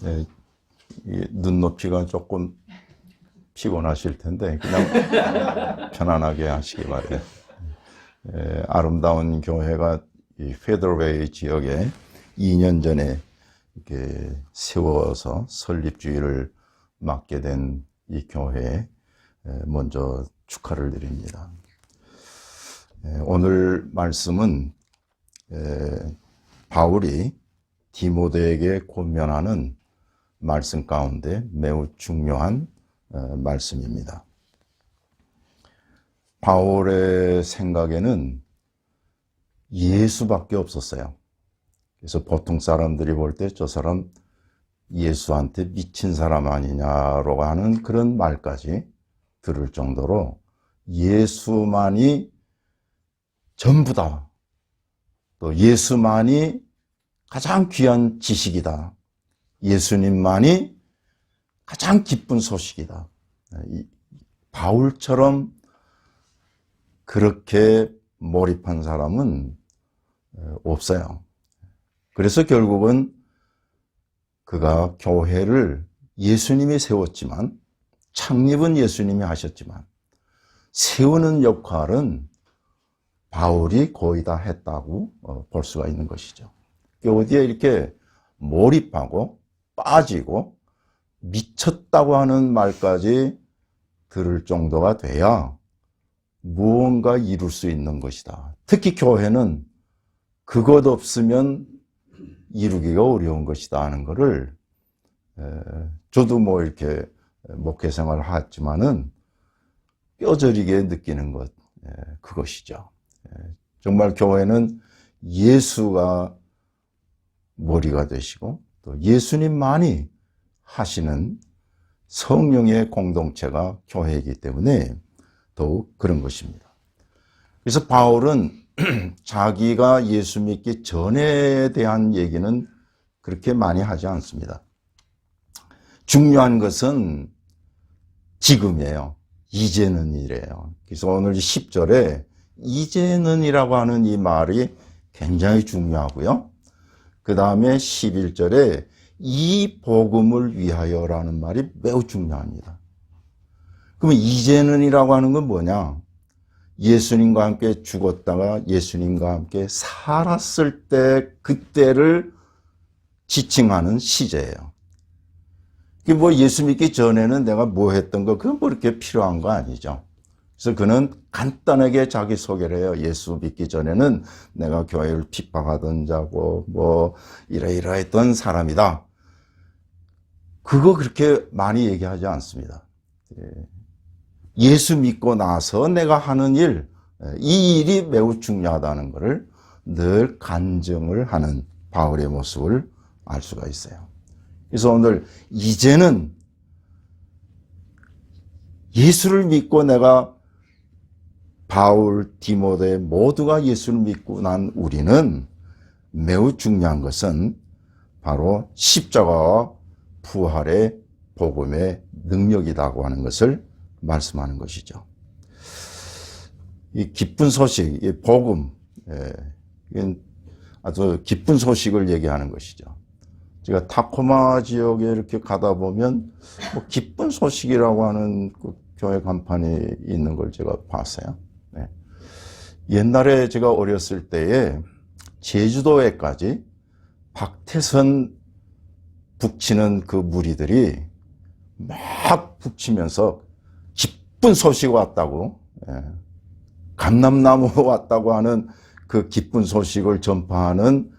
네, 이 눈높이가 조금 피곤하실 텐데 그냥 편안하게 하시기 바래요. 아름다운 교회가 이 페더웨이 지역에 2년 전에 이렇게 세워서 설립주의를 맡게 된 이 교회에 먼저 축하를 드립니다. 오늘 말씀은 바울이 디모데에게 권면하는 말씀 가운데 매우 중요한 말씀입니다. 바울의 생각에는 예수밖에 없었어요. 그래서 보통 사람들이 볼 때 저 사람 예수한테 미친 사람 아니냐라고 하는 그런 말까지 들을 정도로 예수만이 전부다. 또 예수만이 가장 귀한 지식이다. 예수님만이 가장 기쁜 소식이다. 바울처럼 그렇게 몰입한 사람은 없어요. 그래서 결국은 그가 교회를 예수님이 세웠지만, 창립은 예수님이 하셨지만, 세우는 역할은 바울이 거의 다 했다고 볼 수가 있는 것이죠. 어디에 이렇게 몰입하고 빠지고 미쳤다고 하는 말까지 들을 정도가 돼야 무언가 이룰 수 있는 것이다. 특히 교회는 그것 없으면 이루기가 어려운 것이다 하는 것을 저도 뭐 이렇게 목회 생활을 했지만은 뼈저리게 느끼는 것, 그것이죠. 정말 교회는 예수가 머리가 되시고 또 예수님만이 하시는 성령의 공동체가 교회이기 때문에 더욱 그런 것입니다. 그래서 바울은 자기가 예수 믿기 전에 대한 얘기는 그렇게 많이 하지 않습니다. 중요한 것은 지금이에요. 이제는 이래요. 그래서 오늘 10절에 이제는이라고 하는 이 말이 굉장히 중요하고요. 그 다음에 11절에 이 복음을 위하여라는 말이 매우 중요합니다. 그러면 이제는이라고 하는 건 뭐냐? 예수님과 함께 죽었다가 예수님과 함께 살았을 때 그때를 지칭하는 시제예요. 뭐 예수 믿기 전에는 내가 뭐 했던 거 그건 뭐 이렇게 필요한 거 아니죠. 그래서 그는 간단하게 자기 소개를 해요. 예수 믿기 전에는 내가 교회를 핍박하던 자고 뭐 이러이러했던 사람이다. 그거 그렇게 많이 얘기하지 않습니다. 예수 믿고 나서 내가 하는 일, 이 일이 매우 중요하다는 것을 늘 간증을 하는 바울의 모습을 알 수가 있어요. 그래서 오늘 이제는 예수를 믿고 내가 바울, 디모데 모두가 예수를 믿고 난 우리는 매우 중요한 것은 바로 십자가와 부활의 복음의 능력이라고 하는 것을 말씀하는 것이죠. 이 기쁜 소식, 이 복음, 이건 아주 기쁜 소식을 얘기하는 것이죠. 제가 타코마 지역에 이렇게 가다 보면 뭐 기쁜 소식이라고 하는 그 교회 간판이 있는 걸 제가 봤어요. 네. 옛날에 제가 어렸을 때에 제주도에까지 박태선 북치는 그 무리들이 막 북치면서 기쁜 소식 왔다고, 감람나무 왔다고 하는 그 기쁜 소식을 전파하는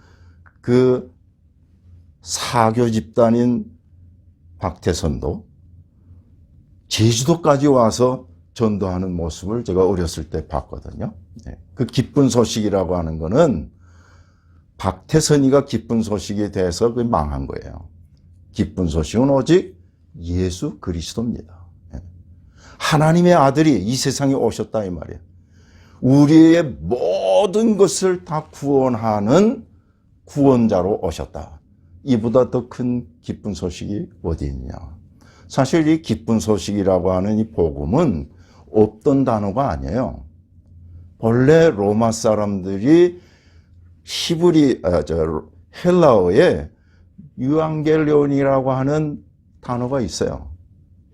그 사교 집단인 박태선도 제주도까지 와서 전도하는 모습을 제가 어렸을 때 봤거든요. 그 기쁜 소식이라고 하는 거는 박태선이가 기쁜 소식이 돼서 그 망한 거예요. 기쁜 소식은 오직 예수 그리스도입니다. 하나님의 아들이 이 세상에 오셨다 이 말이에요. 우리의 모든 것을 다 구원하는 구원자로 오셨다. 이보다 더 큰 기쁜 소식이 어디 있냐. 사실 이 기쁜 소식이라고 하는 이 복음은 없던 단어가 아니에요. 본래 로마 사람들이 헬라어에 유앙겔리온이라고 하는 단어가 있어요.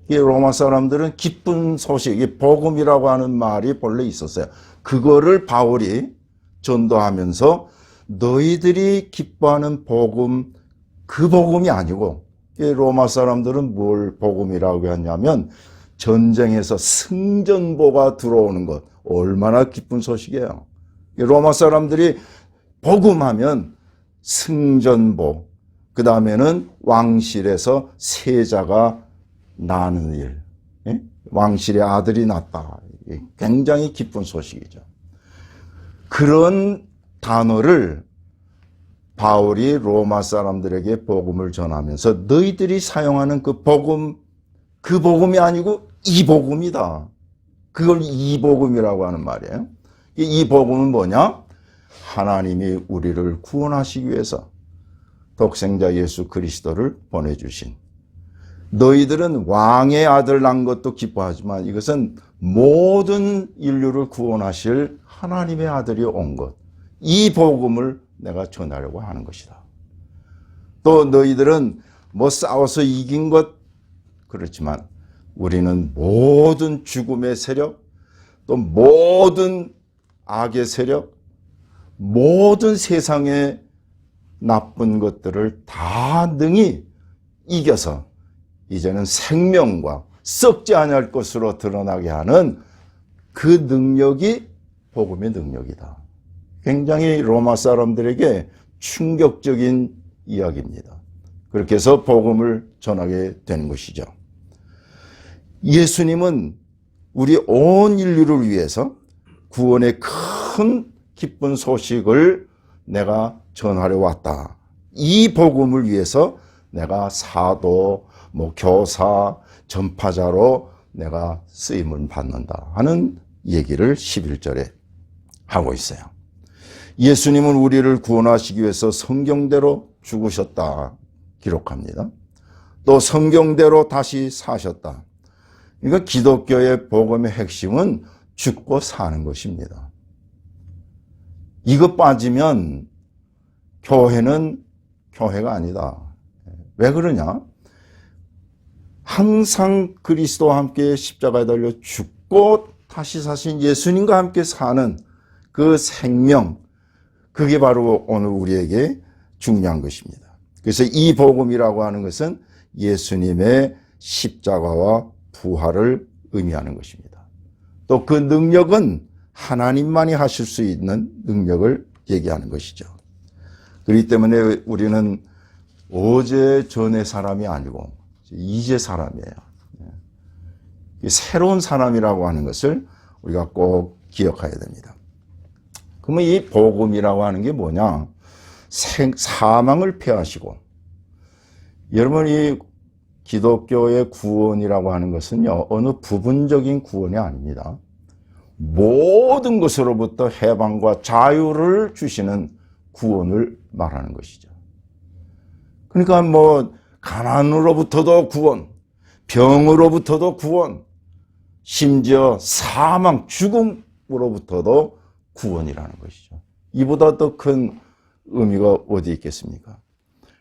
이 로마 사람들은 기쁜 소식, 이 복음이라고 하는 말이 본래 있었어요. 그거를 바울이 전도하면서 너희들이 기뻐하는 복음, 그 복음이 아니고, 이 로마 사람들은 뭘 복음이라고 했냐면 전쟁에서 승전보가 들어오는 것, 얼마나 기쁜 소식이에요. 이 로마 사람들이 복음하면 승전보, 그 다음에는 왕실에서 세자가 나는 일, 왕실의 아들이 났다. 굉장히 기쁜 소식이죠. 그런 단어를 바울이 로마 사람들에게 복음을 전하면서 너희들이 사용하는 그 복음이 아니고 이 복음이다. 그걸 이 복음이라고 하는 말이에요. 이 복음은 뭐냐? 하나님이 우리를 구원하시기 위해서 독생자 예수 그리스도를 보내주신, 너희들은 왕의 아들 난 것도 기뻐하지만 이것은 모든 인류를 구원하실 하나님의 아들이 온 것, 이 복음을 내가 전하려고 하는 것이다. 또 너희들은 뭐 싸워서 이긴 것 그렇지만 우리는 모든 죽음의 세력, 또 모든 악의 세력, 모든 세상의 나쁜 것들을 다 능히 이겨서 이제는 생명과 썩지 아니할 것으로 드러나게 하는 그 능력이 복음의 능력이다. 굉장히 로마 사람들에게 충격적인 이야기입니다. 그렇게 해서 복음을 전하게 되는 것이죠. 예수님은 우리 온 인류를 위해서 구원의 큰 기쁜 소식을 내가 전하려 왔다. 이 복음을 위해서 내가 사도, 교사, 전파자로 내가 쓰임을 받는다 하는 얘기를 11절에 하고 있어요. 예수님은 우리를 구원하시기 위해서 성경대로 죽으셨다 기록합니다. 또 성경대로 다시 사셨다. 그러니까 기독교의 복음의 핵심은 죽고 사는 것입니다. 이것 빠지면 교회는 교회가 아니다. 왜 그러냐? 항상 그리스도와 함께 십자가에 달려 죽고 다시 사신 예수님과 함께 사는 그 생명, 그게 바로 오늘 우리에게 중요한 것입니다. 그래서 이 복음이라고 하는 것은 예수님의 십자가와 부활을 의미하는 것입니다. 또 그 능력은 하나님만이 하실 수 있는 능력을 얘기하는 것이죠. 그렇기 때문에 우리는 어제 전의 사람이 아니고 이제 사람이에요. 새로운 사람이라고 하는 것을 우리가 꼭 기억해야 됩니다. 그러면 이 복음이라고 하는 게 뭐냐? 사망을 폐하시고, 여러분 이 기독교의 구원이라고 하는 것은요, 어느 부분적인 구원이 아닙니다. 모든 것으로부터 해방과 자유를 주시는 구원을 말하는 것이죠. 그러니까 가난으로부터도 구원, 병으로부터도 구원, 심지어 사망, 죽음으로부터도 구원이라는 것이죠. 이보다 더 큰 의미가 어디 있겠습니까?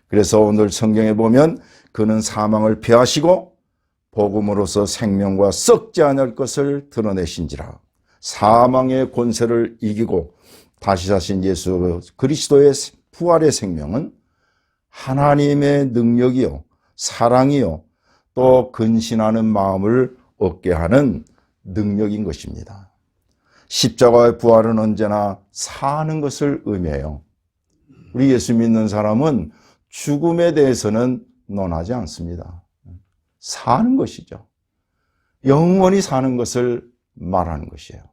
그래서 오늘 성경에 보면 그는 사망을 폐하시고 복음으로서 생명과 썩지 않을 것을 드러내신지라. 사망의 권세를 이기고 다시 사신 예수 그리스도의 부활의 생명은 하나님의 능력이요, 사랑이요, 또 근신하는 마음을 얻게 하는 능력인 것입니다. 십자가의 부활은 언제나 사는 것을 의미해요. 우리 예수 믿는 사람은 죽음에 대해서는 논하지 않습니다. 사는 것이죠. 영원히 사는 것을 말하는 것이에요.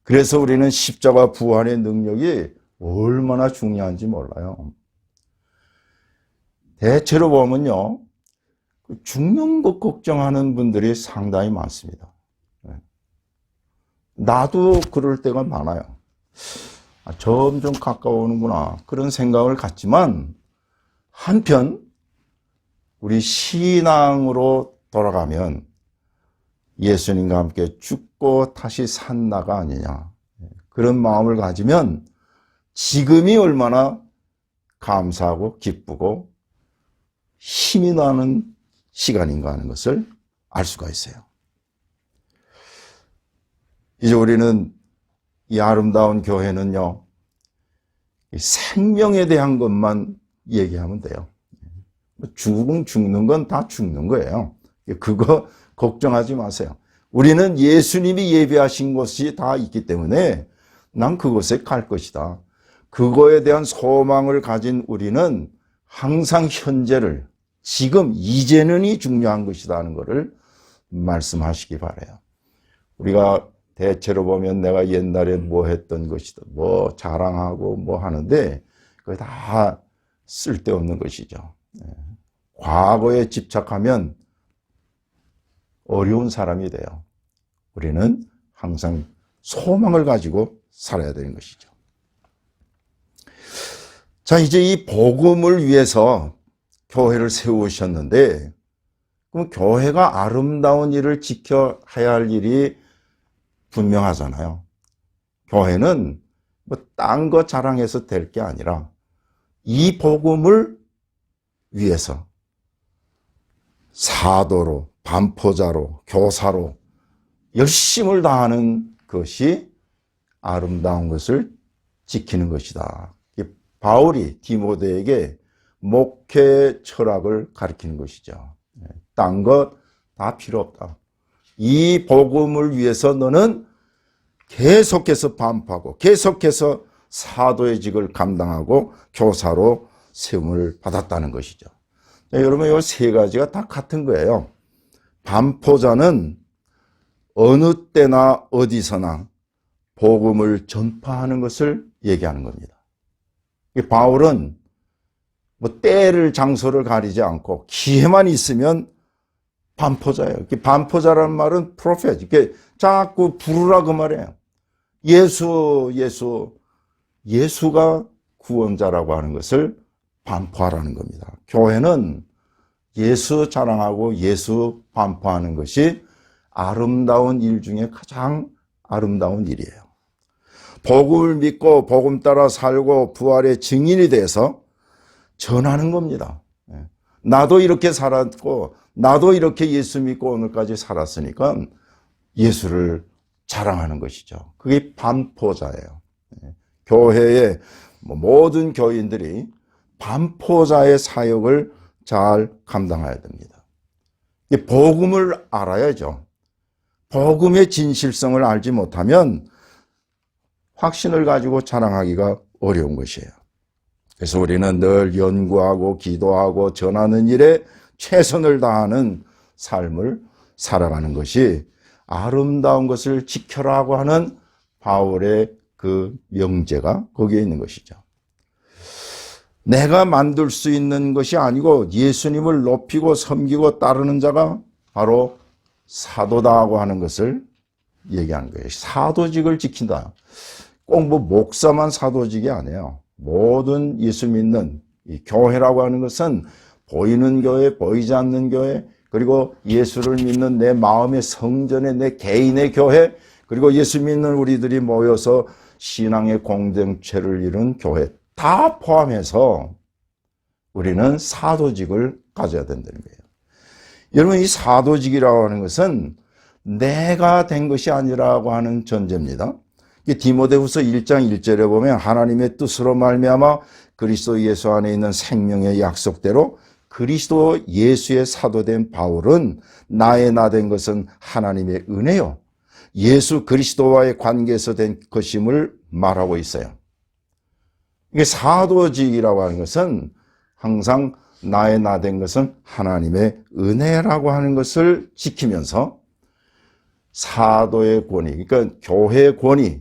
그래서 우리는 십자가 부활의 능력이 얼마나 중요한지 몰라요. 대체로 보면요, 죽는 것 걱정하는 분들이 상당히 많습니다. 나도 그럴 때가 많아요. 점점 가까워오는구나, 그런 생각을 갖지만 한편 우리 신앙으로 돌아가면 예수님과 함께 죽고 다시 산다가 아니냐, 그런 마음을 가지면 지금이 얼마나 감사하고 기쁘고 힘이 나는 시간인가 하는 것을 알 수가 있어요. 이제 우리는 이 아름다운 교회는요, 생명에 대한 것만 얘기하면 돼요. 죽는 건 다 죽는 거예요. 그거 걱정하지 마세요. 우리는 예수님이 예비하신 것이 다 있기 때문에 난 그곳에 갈 것이다. 그거에 대한 소망을 가진 우리는 항상 현재를, 지금 이제는이 중요한 것이다 하는 것을 말씀하시기 바라요. 우리가 대체로 보면 내가 옛날에 뭐 했던 것이다, 뭐 자랑하고 뭐 하는데 그게 다 쓸데없는 것이죠. 과거에 집착하면 어려운 사람이 돼요. 우리는 항상 소망을 가지고 살아야 되는 것이죠. 자, 이제 이 복음을 위해서 교회를 세우셨는데, 그럼 교회가 아름다운 일을 지켜야 할 일이 분명하잖아요. 교회는 뭐 딴 거 자랑해서 될 게 아니라 이 복음을 위해서 사도로, 반포자로, 교사로 열심을 다하는 것이 아름다운 것을 지키는 것이다. 바울이 디모데에게 목회 철학을 가르치는 것이죠. 딴 거 다 필요 없다. 이 복음을 위해서 너는 계속해서 반포하고 계속해서 사도의 직을 감당하고 교사로 세움을 받았다는 것이죠. 여러분, 이 세 가지가 다 같은 거예요. 반포자는 어느 때나 어디서나 복음을 전파하는 것을 얘기하는 겁니다. 바울은 뭐 때를, 장소를 가리지 않고 기회만 있으면 반포자예요. 반포자라는 말은 프로페트. 자꾸 부르라 그 말이에요. 예수가 구원자라고 하는 것을 반포하라는 겁니다. 교회는 예수 자랑하고 예수 반포하는 것이 아름다운 일 중에 가장 아름다운 일이에요. 복음을 믿고 복음 따라 살고 부활의 증인이 돼서 전하는 겁니다. 나도 이렇게 살았고 나도 이렇게 예수 믿고 오늘까지 살았으니까 예수를 자랑하는 것이죠. 그게 반포자예요. 교회의 모든 교인들이 반포자의 사역을 잘 감당해야 됩니다. 복음을 알아야죠. 복음의 진실성을 알지 못하면 확신을 가지고 자랑하기가 어려운 것이에요. 그래서 우리는 늘 연구하고 기도하고 전하는 일에 최선을 다하는 삶을 살아가는 것이 아름다운 것을 지켜라고 하는 바울의 그 명제가 거기에 있는 것이죠. 내가 만들 수 있는 것이 아니고 예수님을 높이고 섬기고 따르는 자가 바로 사도다고 하는 것을 얘기하는 거예요. 사도직을 지킨다. 꼭 뭐 목사만 사도직이 아니에요. 모든 예수 믿는 이 교회라고 하는 것은 보이는 교회, 보이지 않는 교회, 그리고 예수를 믿는 내 마음의 성전에 내 개인의 교회, 그리고 예수 믿는 우리들이 모여서 신앙의 공동체를 이룬 교회 다 포함해서 우리는 사도직을 가져야 된다는 거예요. 여러분, 이 사도직이라고 하는 것은 내가 된 것이 아니라고 하는 전제입니다. 디모데후서 1장 1절에 보면 하나님의 뜻으로 말미암아 그리스도 예수 안에 있는 생명의 약속대로 그리스도 예수의 사도된 바울은 나의 나 된 것은 하나님의 은혜요 예수 그리스도와의 관계에서 된 것임을 말하고 있어요. 이게 사도직이라고 하는 것은 항상 나의 나 된 것은 하나님의 은혜라고 하는 것을 지키면서 사도의 권위, 그러니까 교회의 권위,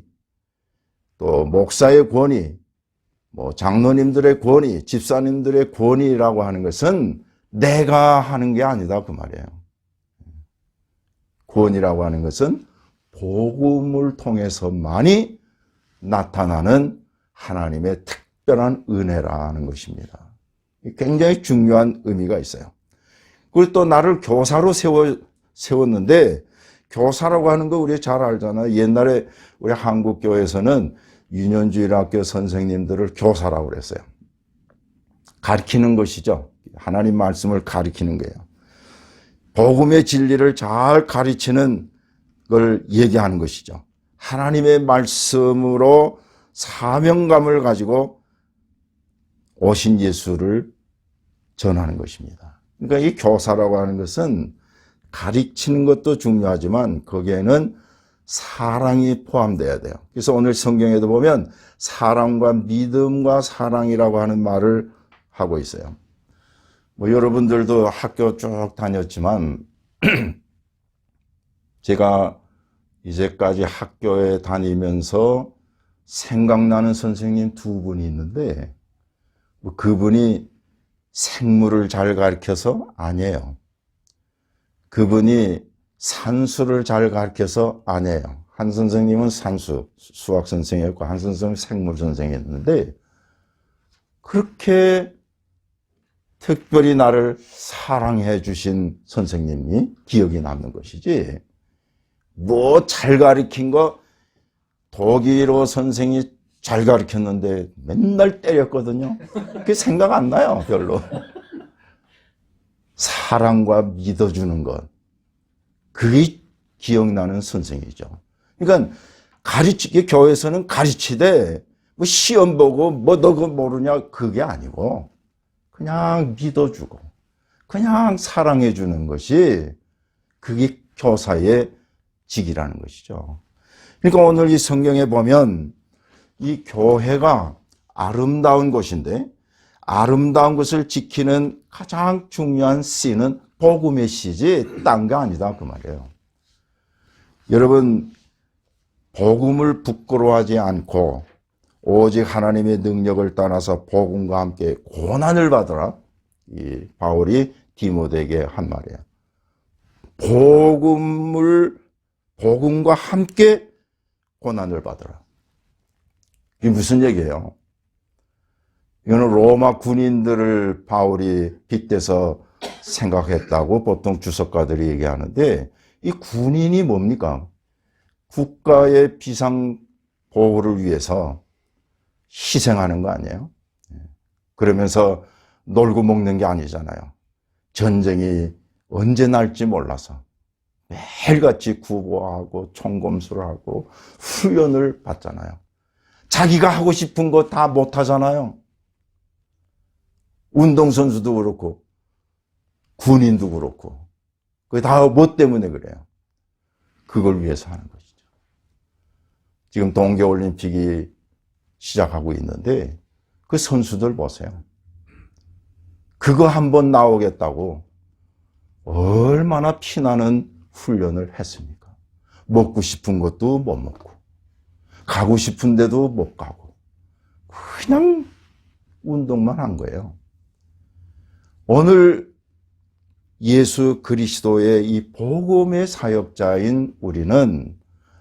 또 목사의 권위, 뭐 장로님들의 권위, 집사님들의 권위라고 하는 것은 내가 하는 게 아니다 그 말이에요. 권위라고 하는 것은 복음을 통해서만이 나타나는 하나님의 특별한 은혜라는 것입니다. 굉장히 중요한 의미가 있어요. 그리고 또 나를 교사로 세웠는데, 교사라고 하는 거 우리 잘 알잖아요. 옛날에 우리 한국교회에서는 유년주일학교 선생님들을 교사라고 그랬어요. 가르치는 것이죠. 하나님 말씀을 가리키는 거예요. 복음의 진리를 잘 가르치는 걸 얘기하는 것이죠. 하나님의 말씀으로 사명감을 가지고 오신 예수를 전하는 것입니다. 그러니까 이 교사라고 하는 것은 가르치는 것도 중요하지만 거기에는 사랑이 포함되어야 돼요. 그래서 오늘 성경에도 보면 사랑과 믿음과 사랑이라고 하는 말을 하고 있어요. 뭐 여러분들도 학교 쭉 다녔지만 제가 이제까지 학교에 다니면서 생각나는 선생님 두 분이 있는데 뭐 그분이 생물을 잘 가르쳐서 아니에요. 그분이 산수를 잘 가르쳐서 아니에요. 한 선생님은 산수, 수학 선생이었고 한 선생님은 생물 선생이었는데 그렇게 특별히 나를 사랑해 주신 선생님이 기억이 남는 것이지 뭐 잘 가르친 거 독일어 선생이 잘 가르쳤는데 맨날 때렸거든요. 그게 생각 안 나요, 별로. 사랑과 믿어주는 것. 그게 기억나는 선생이죠. 그러니까 교회에서는 가르치되 뭐 시험 보고 뭐 너 그거 모르냐 그게 아니고 그냥 믿어주고 그냥 사랑해주는 것이 그게 교사의 직이라는 것이죠. 그러니까 오늘 이 성경에 보면 이 교회가 아름다운 곳인데 아름다운 것을 지키는 가장 중요한 씨는 복음의 씨지 딴 게 아니다 그 말이에요. 여러분 복음을 부끄러워하지 않고 오직 하나님의 능력을 따라서 복음과 함께 고난을 받으라. 이 바울이 디모데에게 한 말이에요. 복음과 함께 고난을 받으라. 이게 무슨 얘기예요? 이거는 로마 군인들을 바울이 빗대서 생각했다고 보통 주석가들이 얘기하는데 이 군인이 뭡니까? 국가의 비상 보호를 위해서 희생하는 거 아니에요? 그러면서 놀고 먹는 게 아니잖아요. 전쟁이 언제 날지 몰라서 매일같이 구보하고 총검수를 하고 훈련을 받잖아요. 자기가 하고 싶은 거 다 못하잖아요. 운동선수도 그렇고 군인도 그렇고 그게 다 뭐 때문에 그래요? 그걸 위해서 하는 것이죠. 지금 동계올림픽이 시작하고 있는데 그 선수들 보세요. 그거 한번 나오겠다고 얼마나 피나는 훈련을 했습니까? 먹고 싶은 것도 못 먹고 가고 싶은 데도 못 가고 그냥 운동만 한 거예요. 오늘 예수 그리스도의 이 복음의 사역자인 우리는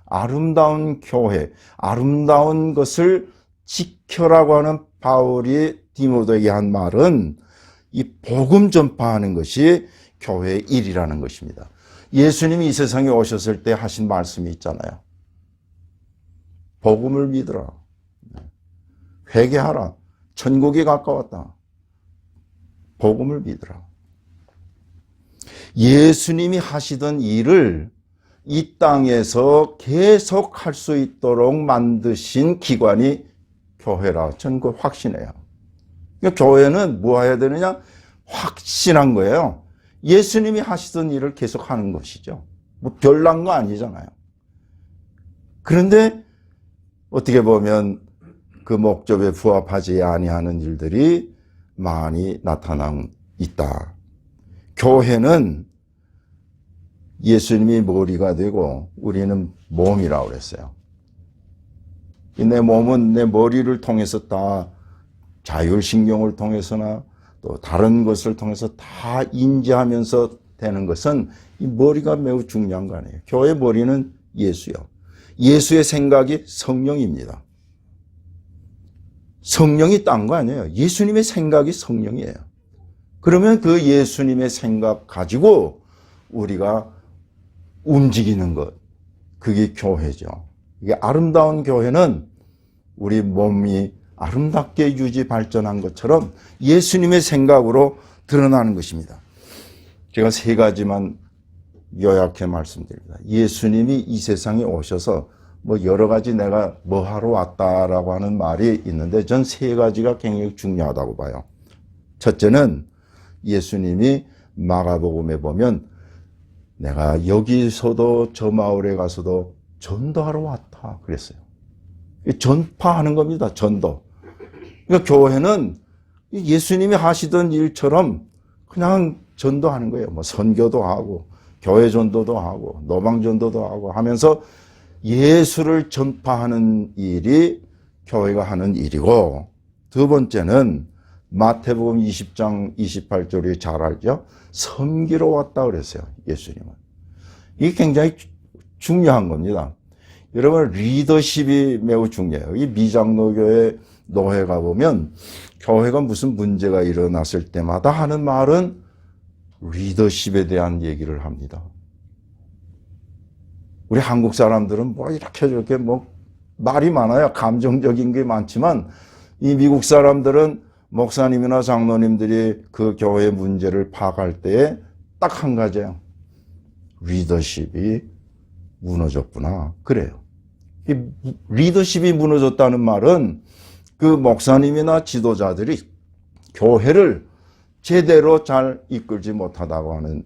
아름다운 교회, 아름다운 것을 지켜라고 하는 바울이 디모데에게 한 말은 이 복음 전파하는 것이 교회의 일이라는 것입니다. 예수님이 이 세상에 오셨을 때 하신 말씀이 있잖아요. 복음을 믿으라. 회개하라. 천국이 가까웠다. 복음을 믿으라. 예수님이 하시던 일을 이 땅에서 계속 할 수 있도록 만드신 기관이 교회라. 저는 그걸 확신해요. 그러니까 교회는 뭐 해야 되느냐? 확신한 거예요. 예수님이 하시던 일을 계속 하는 것이죠. 뭐 별난 거 아니잖아요. 그런데 어떻게 보면 그 목적에 부합하지 아니하는 일들이 많이 나타나고 있다. 교회는 예수님이 머리가 되고 우리는 몸이라고 그랬어요. 내 몸은 내 머리를 통해서 다 자율신경을 통해서나 또 다른 것을 통해서 다 인지하면서 되는 것은 이 머리가 매우 중요한 거 아니에요. 교회 머리는 예수요. 예수의 생각이 성령입니다. 성령이 딴 거 아니에요. 예수님의 생각이 성령이에요. 그러면 그 예수님의 생각 가지고 우리가 움직이는 것, 그게 교회죠. 이게 아름다운 교회는 우리 몸이 아름답게 유지 발전한 것처럼 예수님의 생각으로 드러나는 것입니다. 제가 세 가지만 요약해 말씀드립니다. 예수님이 이 세상에 오셔서 뭐 여러 가지 내가 뭐 하러 왔다라고 하는 말이 있는데 전 세 가지가 굉장히 중요하다고 봐요. 첫째는 예수님이 마가복음에 보면 내가 여기서도 저 마을에 가서도 전도하러 왔다 그랬어요. 전파하는 겁니다. 전도. 그러니까 교회는 예수님이 하시던 일처럼 그냥 전도하는 거예요. 뭐 선교도 하고 교회 전도도 하고 노방 전도도 하고 하면서 예수를 전파하는 일이 교회가 하는 일이고, 두 번째는 마태복음 20장 28절이 잘 알죠. 섬기러 왔다 그랬어요. 예수님은. 이게 굉장히 중요한 겁니다. 여러분 리더십이 매우 중요해요. 이 미장로교회 노회가 보면 교회가 무슨 문제가 일어났을 때마다 하는 말은 리더십에 대한 얘기를 합니다. 우리 한국 사람들은 뭐 이렇게 저렇게 뭐 말이 많아요. 감정적인 게 많지만 이 미국 사람들은 목사님이나 장로님들이 그 교회의 문제를 파악할 때에 딱 한 가지예요. 리더십이 무너졌구나. 그래요. 이 리더십이 무너졌다는 말은 그 목사님이나 지도자들이 교회를 제대로 잘 이끌지 못하다고 하는,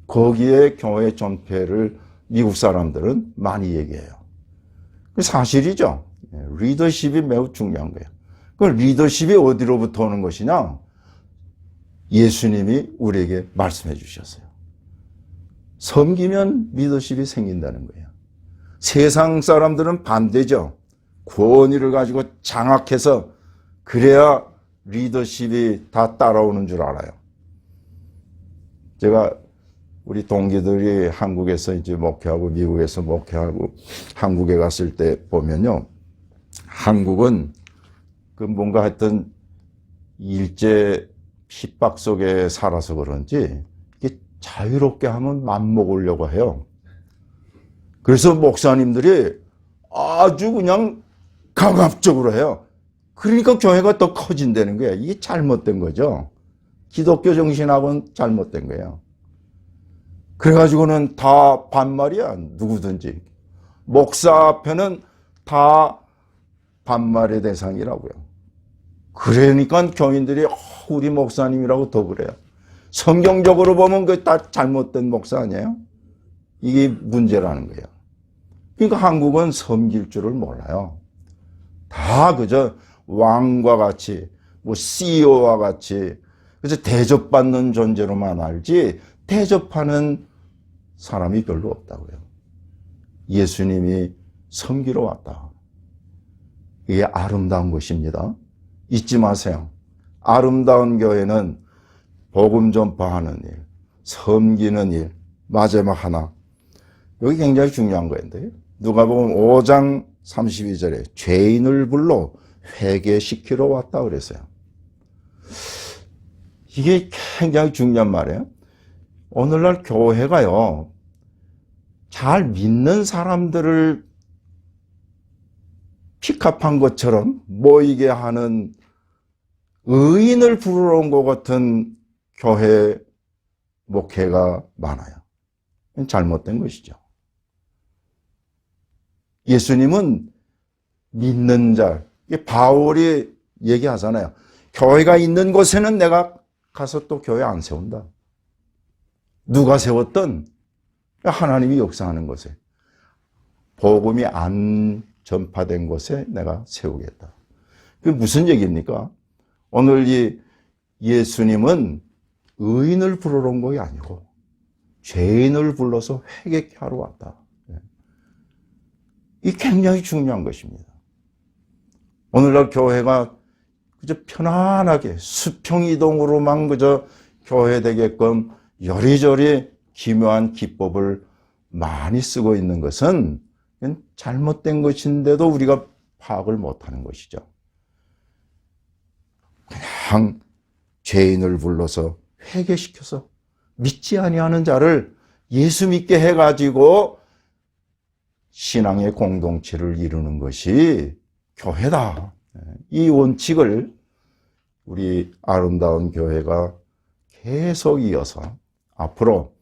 거기에 교회 전폐를 미국 사람들은 많이 얘기해요. 사실이죠. 리더십이 매우 중요한 거예요. 그 리더십이 어디로부터 오는 것이냐? 예수님이 우리에게 말씀해 주셨어요. 섬기면 리더십이 생긴다는 거예요. 세상 사람들은 반대죠. 권위를 가지고 장악해서 그래야 리더십이 다 따라오는 줄 알아요. 제가 우리 동기들이 한국에서 이제 목회하고 미국에서 목회하고 한국에 갔을 때 보면요. 한국은 그 뭔가 하여튼 일제 핍박 속에 살아서 그런지 이게 자유롭게 하면 맘먹으려고 해요. 그래서 목사님들이 아주 그냥 강압적으로 해요. 그러니까 교회가 더 커진다는 거예요. 이게 잘못된 거죠. 기독교 정신하고는 잘못된 거예요. 그래가지고는 다 반말이야. 누구든지. 목사 앞에는 다 반말의 대상이라고요. 그러니까 교인들이 우리 목사님이라고 더 그래요. 성경적으로 보면 그 다 잘못된 목사 아니에요? 이게 문제라는 거예요. 그러니까 한국은 섬길 줄을 몰라요. 다 그저 왕과 같이 뭐 CEO와 같이 그래서 대접받는 존재로만 알지 대접하는 사람이 별로 없다고요. 예수님이 섬기러 왔다. 이게 아름다운 것입니다. 잊지 마세요. 아름다운 교회는 복음 전파하는 일, 섬기는 일, 마지막 하나. 여기 굉장히 중요한 거인데요. 누가복음 5장 32절에 죄인을 불러 회개시키러 왔다 그랬어요. 이게 굉장히 중요한 말이에요. 오늘날 교회가요, 잘 믿는 사람들을 픽업한 것처럼 모이게 하는 의인을 부르러 온 것 같은 교회 목회가 많아요. 잘못된 것이죠. 예수님은 믿는 자, 바울이 얘기하잖아요. 교회가 있는 곳에는 내가 가서 또 교회 안 세운다. 누가 세웠든 하나님이 역사하는 곳에, 복음이 안 전파된 곳에 내가 세우겠다. 그게 무슨 얘기입니까? 오늘 이 예수님은 의인을 부르러 온 것이 아니고 죄인을 불러서 회개케 하러 왔다. 이 굉장히 중요한 것입니다. 오늘날 교회가 그저 편안하게 수평이동으로만 그저 교회 되게끔 요리조리 기묘한 기법을 많이 쓰고 있는 것은 잘못된 것인데도 우리가 파악을 못하는 것이죠. 그냥 죄인을 불러서 회개시켜서 믿지 아니하는 자를 예수 믿게 해가지고 신앙의 공동체를 이루는 것이 교회다. 이 원칙을 우리 아름다운 교회가 계속 이어서 앞으로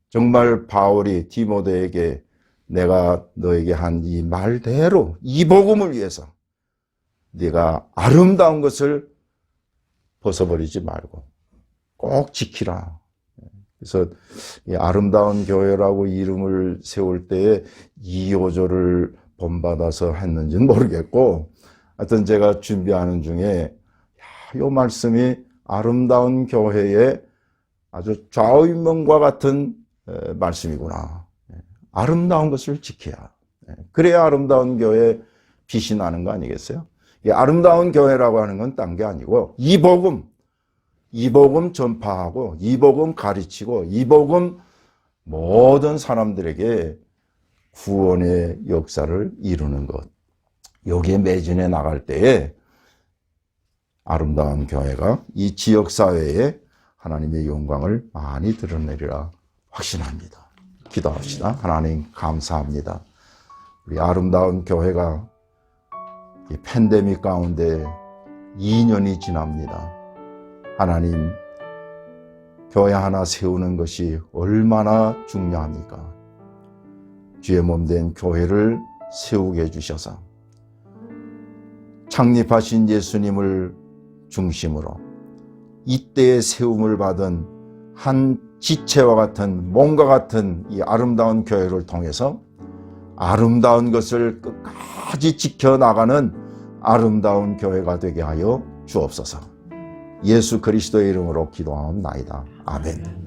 정말 바울이 디모데에게 내가 너에게 한 이 말대로 이 복음을 위해서 네가 아름다운 것을 벗어버리지 말고 꼭 지키라. 그래서 이 아름다운 교회라고 이름을 세울 때에 2호조를 본받아서 했는지는 모르겠고, 하여튼 제가 준비하는 중에 이 말씀이 아름다운 교회의 아주 좌우명과 같은 말씀이구나. 아름다운 것을 지켜야. 그래야 아름다운 교회에 빛이 나는 거 아니겠어요? 이 아름다운 교회라고 하는 건 딴 게 아니고 이 복음 전파하고 이 복음 가르치고 이 복음 모든 사람들에게 구원의 역사를 이루는 것. 여기에 매진해 나갈 때에 아름다운 교회가 이 지역사회에 하나님의 영광을 많이 드러내리라 확신합니다. 기도합시다. 하나님 감사합니다. 우리 아름다운 교회가 이 팬데믹 가운데 2년이 지납니다. 하나님, 교회 하나 세우는 것이 얼마나 중요합니까? 주의 몸된 교회를 세우게 해주셔서 창립하신 예수님을 중심으로 이때의 세움을 받은 한 지체와 같은 몸과 같은 이 아름다운 교회를 통해서 아름다운 것을 끝까지 지켜나가는 아름다운 교회가 되게 하여 주옵소서. 예수 그리스도의 이름으로 기도하옵나이다. 아멘.